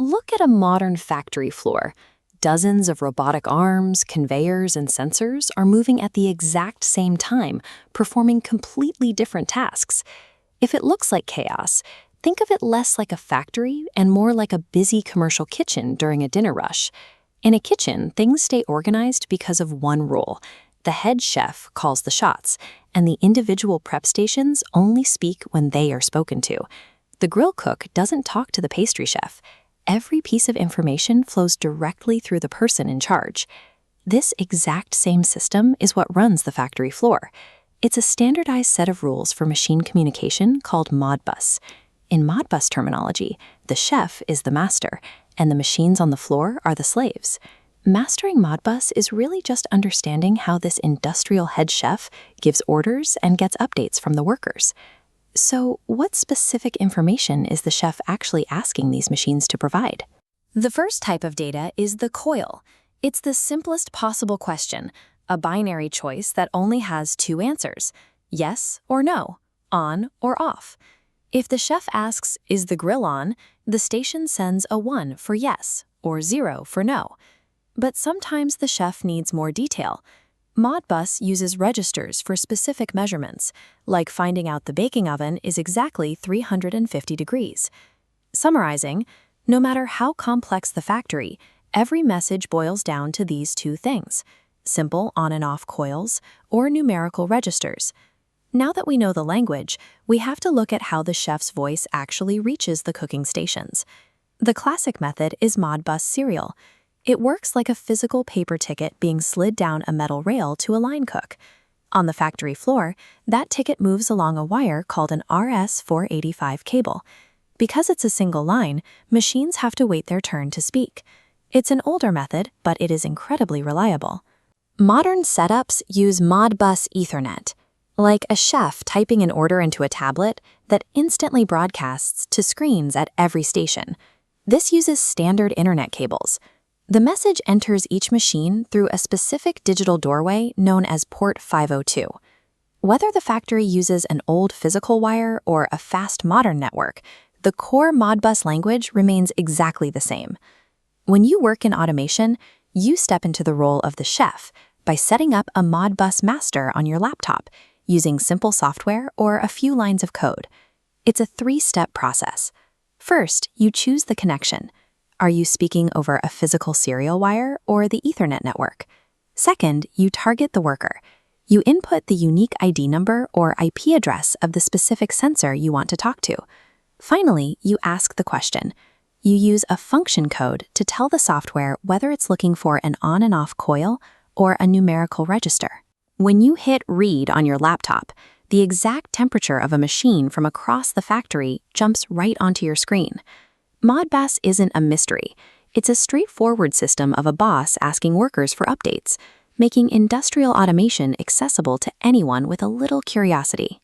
Look at a modern factory floor. Dozens of robotic arms, conveyors, and sensors are moving at the exact same time, performing completely different tasks. If it looks like chaos, think of it less like a factory and more like a busy commercial kitchen during a dinner rush. In a kitchen, things stay organized because of one rule. The head chef calls the shots, and the individual prep stations only speak when they are spoken to. The grill cook doesn't talk to the pastry chef. Every piece of information flows directly through the person in charge. This exact same system is what runs the factory floor. It's a standardized set of rules for machine communication called Modbus. In Modbus terminology, the chef is the master, and the machines on the floor are the slaves. Mastering Modbus is really just understanding how this industrial head chef gives orders and gets updates from the workers. So, what specific information is the chef actually asking these machines to provide? The first type of data is the coil. It's the simplest possible question, a binary choice that only has two answers, yes or no, on or off. If the chef asks, "Is the grill on?" the station sends a 1 for yes or 0 for no. But sometimes the chef needs more detail. Modbus uses registers for specific measurements, like finding out the baking oven is exactly 350 degrees. Summarizing, no matter how complex the factory, every message boils down to these two things: simple on and off coils or numerical registers. Now that we know the language, we have to look at how the chef's voice actually reaches the cooking stations. The classic method is Modbus serial. It works like a physical paper ticket being slid down a metal rail to a line cook. On the factory floor, that ticket moves along a wire called an RS-485 cable. Because it's a single line, machines have to wait their turn to speak. It's an older method, but it is incredibly reliable. Modern setups use Modbus Ethernet, like a chef typing an order into a tablet that instantly broadcasts to screens at every station. This uses standard internet cables. The message enters each machine through a specific digital doorway known as port 502. Whether the factory uses an old physical wire or a fast modern network, the core Modbus language remains exactly the same. When you work in automation, you step into the role of the chef by setting up a Modbus master on your laptop, using simple software or a few lines of code. It's a 3-step process. First, you choose the connection. Are you speaking over a physical serial wire or the Ethernet network? Second, you target the worker. You input the unique ID number or IP address of the specific sensor you want to talk to. Finally, you ask the question. You use a function code to tell the software whether it's looking for an on and off coil or a numerical register. When you hit read on your laptop, the exact temperature of a machine from across the factory jumps right onto your screen. Modbus isn't a mystery. It's a straightforward system of a boss asking workers for updates, making industrial automation accessible to anyone with a little curiosity.